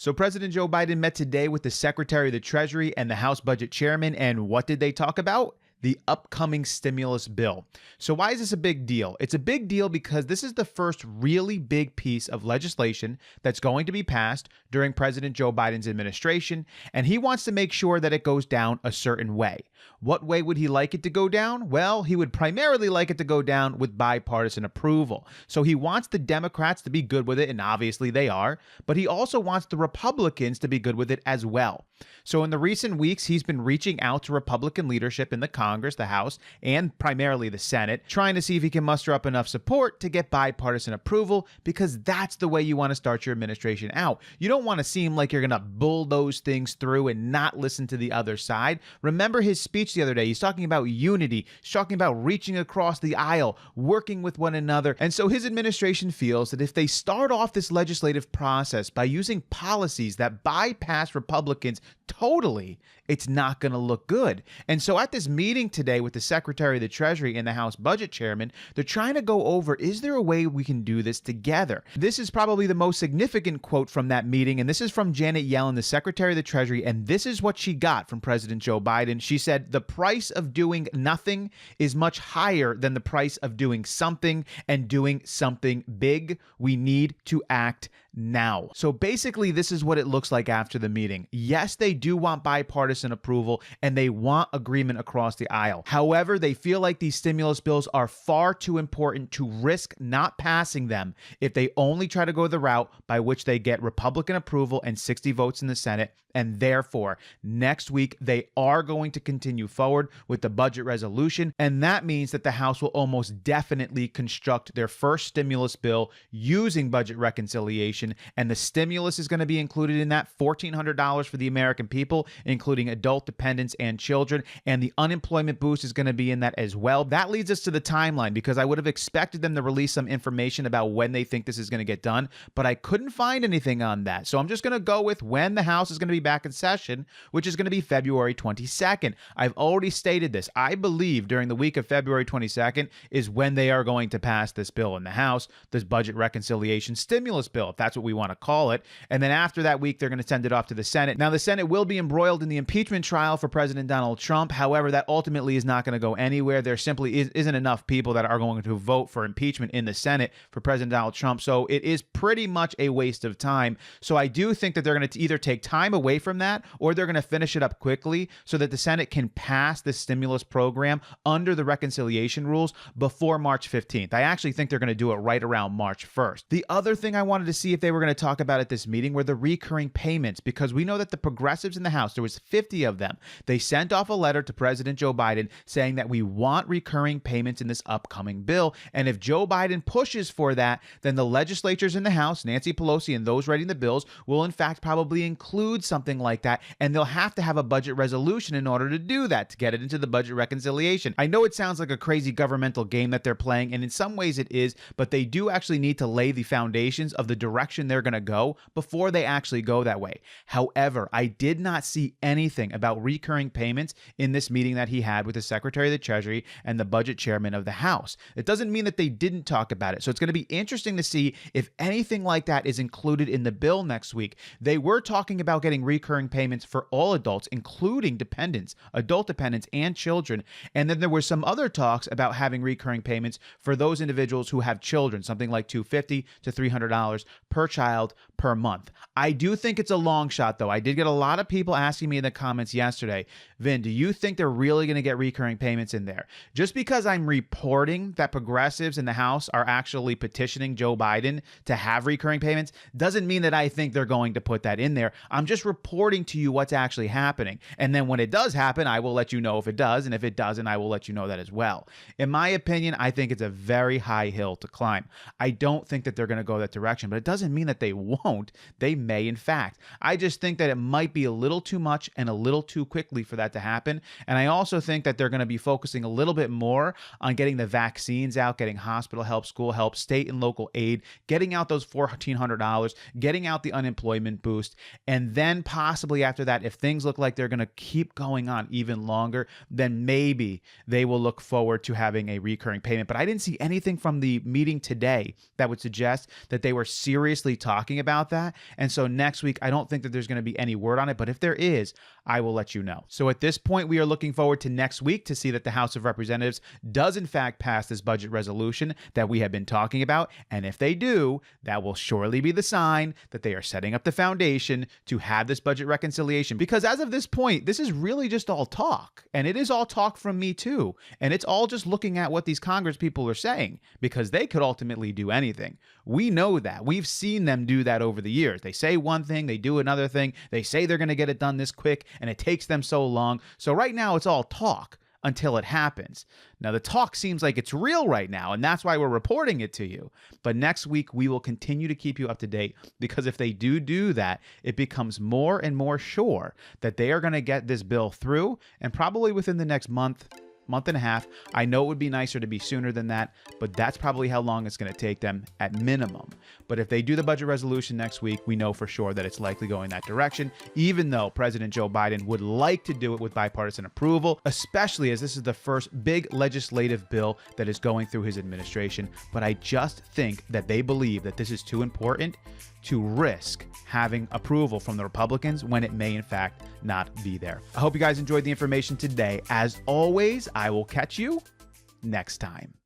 So President Joe Biden met today with the Secretary of the Treasury and the House Budget Chairman, and what did they talk about? The upcoming stimulus bill. So why is this a big deal? It's a big deal because this is the first really big piece of legislation that's going to be passed during President Joe Biden's administration, and he wants to make sure that it goes down a certain way. What way would he like it to go down? Well, he would primarily like it to go down with bipartisan approval. So he wants the Democrats to be good with it, and obviously they are, but he also wants the Republicans to be good with it as well. So in the recent weeks, he's been reaching out to Republican leadership in the Congress, the House, and primarily the Senate, trying to see if he can muster up enough support to get bipartisan approval, because that's the way you want to start your administration out. You don't want to seem like you're going to bulldoze things through and not listen to the other side. Remember his speech the other day. He's talking about unity. He's talking about reaching across the aisle, working with one another. And so his administration feels that if they start off this legislative process by using policies that bypass Republicans totally, it's not going to look good. And so at this meeting today with the Secretary of the Treasury and the House Budget Chairman, they're trying to go over, is there a way we can do this together? This is probably the most significant quote from that meeting, and this is from Janet Yellen, the Secretary of the Treasury, and this is what she got from President Joe Biden. She said, "The price of doing nothing is much higher than the price of doing something, and doing something big. We need to act now." So basically, this is what it looks like after the meeting. Yes, they do want bipartisan approval and they want agreement across the aisle. However, they feel like these stimulus bills are far too important to risk not passing them if they only try to go the route by which they get Republican approval and 60 votes in the Senate. And therefore, next week, they are going to continue forward with the budget resolution. And that means that the House will almost definitely construct their first stimulus bill using budget reconciliation. And the stimulus is going to be included in that $1,400 for the American people, including adult dependents and children. And the unemployment boost is going to be in that as well. That leads us to the timeline, because I would have expected them to release some information about when they think this is going to get done, but I couldn't find anything on that. So I'm just going to go with when the House is going to be back in session, which is going to be February 22nd. I've already stated this. I believe during the week of February 22nd is when they are going to pass this bill in the House, this budget reconciliation stimulus bill, if that's what we want to call it. And then after that week, they're going to send it off to the Senate. Now, the Senate will be embroiled in the impeachment trial for President Donald Trump. However, that ultimately is not going to go anywhere. There simply isn't enough people that are going to vote for impeachment in the Senate for President Donald Trump. So it is pretty much a waste of time. So I do think that they're going to either take time away from that, or they're going to finish it up quickly so that the Senate can pass this stimulus program under the reconciliation rules before March 15th. I actually think they're going to do it right around March 1st. The other thing I wanted to see if they were going to talk about at this meeting were the recurring payments, because we know that the progressives in the House, there was 50 of them. They sent off a letter to President Joe Biden saying that we want recurring payments in this upcoming bill. And if Joe Biden pushes for that, then the legislatures in the House, Nancy Pelosi and those writing the bills, will in fact probably include something like that. And they'll have to have a budget resolution in order to do that, to get it into the budget reconciliation. I know it sounds like a crazy governmental game that they're playing, and in some ways it is, but they do actually need to lay the foundations of the direction they're going to go before they actually go that way. However, I did not see anything about recurring payments in this meeting that he had with the Secretary of the Treasury and the budget chairman of the House. It doesn't mean that they didn't talk about it. So it's going to be interesting to see if anything like that is included in the bill next week. They were talking about getting recurring payments for all adults, including dependents, adult dependents, and children. And then there were some other talks about having recurring payments for those individuals who have children, something like $250 to $300 per child per month. I do think it's a long shot, though. I did get a lot of people asking me in the comments yesterday, Vin, do you think they're really going to get recurring payments in there? Just because I'm reporting that progressives in the House are actually petitioning Joe Biden to have recurring payments doesn't mean that I think they're going to put that in there. I'm just reporting to you what's actually happening. And then when it does happen, I will let you know if it does. And if it doesn't, I will let you know that as well. In my opinion, I think it's a very high hill to climb. I don't think that they're going to go that direction, but it doesn't mean that they won't. They may, in fact. I just think that it might be a little too much and a little too quickly for that to happen. And I also think that they're going to be focusing a little bit more on getting the vaccines out, getting hospital help, school help, state and local aid, getting out those $1,400, getting out the unemployment boost. And then possibly after that, if things look like they're going to keep going on even longer, then maybe they will look forward to having a recurring payment. But I didn't see anything from the meeting today that would suggest that they were seriously seriously talking about that. And so next week, I don't think that there's going to be any word on it, but if there is, I will let you know. So at this point, we are looking forward to next week to see that the House of Representatives does in fact pass this budget resolution that we have been talking about. And if they do, that will surely be the sign that they are setting up the foundation to have this budget reconciliation. Because as of this point, this is really just all talk. And it is all talk from me too. And it's all just looking at what these Congress people are saying, because they could ultimately do anything. We know that. We've seen them do that over the years. They say one thing, they do another thing. They say they're going to get it done this quick, and it takes them so long. So right now, it's all talk until it happens. Now, the talk seems like it's real right now, and that's why we're reporting it to you. But next week, we will continue to keep you up to date, because if they do that, it becomes more and more sure that they are going to get this bill through, and probably within the next month and a half. I know it would be nicer to be sooner than that, but that's probably how long it's going to take them at minimum. But if they do the budget resolution next week, we know for sure that it's likely going that direction, even though President Joe Biden would like to do it with bipartisan approval, especially as this is the first big legislative bill that is going through his administration. But I just think that they believe that this is too important to risk having approval from the Republicans when it may in fact not be there. I hope you guys enjoyed the information today. As always, I will catch you next time.